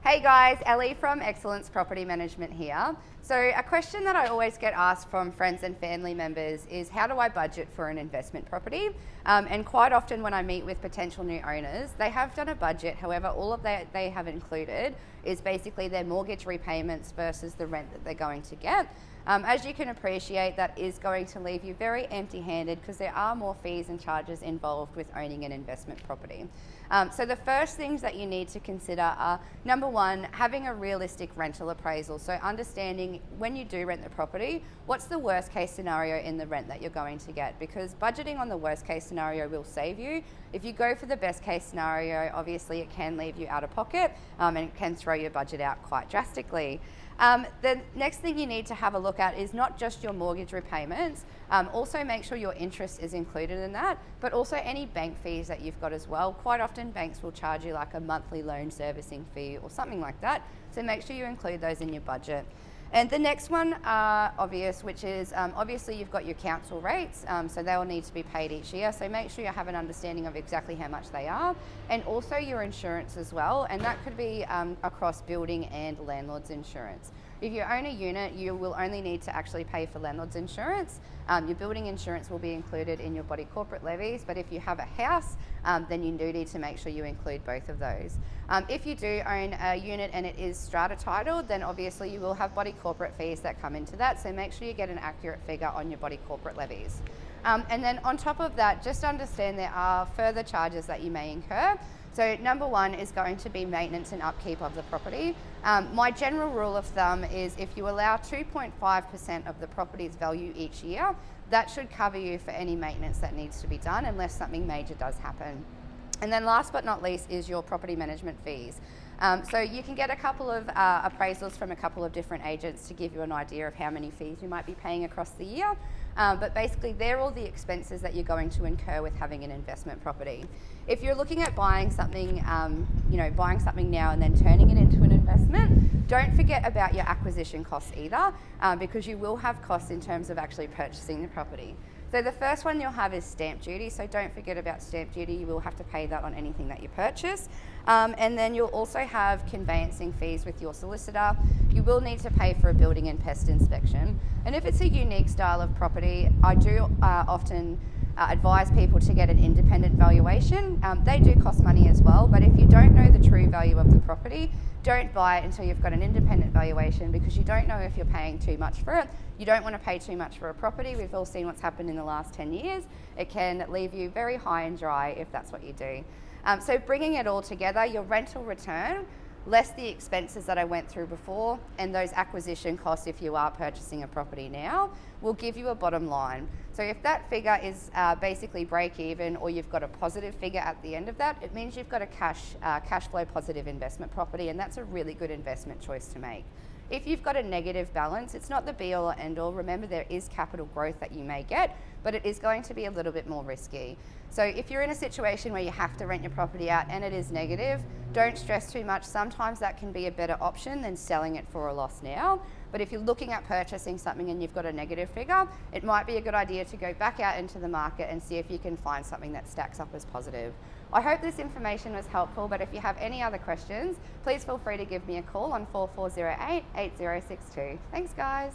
Hey guys, Ellie from Excellence Property Management here. So a question that I always get asked from friends and family members is how do I budget for an investment property? And quite often when I meet with potential new owners, they have done a budget, however all of that they have included is basically their mortgage repayments versus the rent that they're going to get. As you can appreciate, that is going to leave you very empty-handed because there are more fees and charges involved with owning an investment property. So the first things that you need to consider are, number one, having a realistic rental appraisal. So understanding when you do rent the property, what's the worst case scenario in the rent that you're going to get? Because budgeting on the worst case scenario will save you. If you go for the best case scenario, obviously it can leave you out of pocket and it can throw your budget out quite drastically. The next thing you need to have a look at is not just your mortgage repayments, also make sure your interest is included in that, but also any bank fees that you've got as well. Quite often banks will charge you like a monthly loan servicing fee or something like that, so make sure you include those in your budget. And the next one, obvious, which is obviously you've got your council rates, so they will need to be paid each year. So make sure you have an understanding of exactly how much they are, and also your insurance as well. And that could be across building and landlord's insurance. If you own a unit, you will only need to actually pay for landlord's insurance. Your building insurance will be included in your body corporate levies, but if you have a house, then you do need to make sure you include both of those. If you do own a unit and it is strata titled, then obviously you will have body corporate fees that come into that, so make sure you get an accurate figure on your body corporate levies. And then on top of that, just understand there are further charges that you may incur. So number one is going to be maintenance and upkeep of the property. My general rule of thumb is if you allow 2.5% of the property's value each year, that should cover you for any maintenance that needs to be done unless something major does happen. And then last but not least is your property management fees. So you can get a couple of appraisals from a couple of different agents to give you an idea of how many fees you might be paying across the year. But basically they're all the expenses that you're going to incur with having an investment property. If you're looking at buying something, buying something now and then turning it into an investment, don't forget about your acquisition costs either, because you will have costs in terms of actually purchasing the property. So the first one you'll have is stamp duty, so don't forget about stamp duty. You will have to pay that on anything that you purchase. And then you'll also have conveyancing fees with your solicitor. You will need to pay for a building and pest inspection. And if it's a unique style of property, I do often advise people to get an independent valuation. They do cost money as well, but if you don't know the true value of the property, don't buy it until you've got an independent valuation, because you don't know if you're paying too much for it. You don't want to pay too much for a property. We've all seen what's happened in the last 10 years. It can leave you very high and dry if that's what you do. So bringing it all together, your rental return, less the expenses that I went through before, and those acquisition costs if you are purchasing a property now, will give you a bottom line. So if that figure is basically break even, or you've got a positive figure at the end of that, it means you've got a cash flow positive investment property, and that's a really good investment choice to make. If you've got a negative balance, it's not the be all or end all. Remember, there is capital growth that you may get, but it is going to be a little bit more risky. So if you're in a situation where you have to rent your property out and it is negative, don't stress too much. Sometimes that can be a better option than selling it for a loss now. But if you're looking at purchasing something and you've got a negative figure, it might be a good idea to go back out into the market and see if you can find something that stacks up as positive. I hope this information was helpful, but if you have any other questions, please feel free to give me a call on 4408 8062. Thanks guys.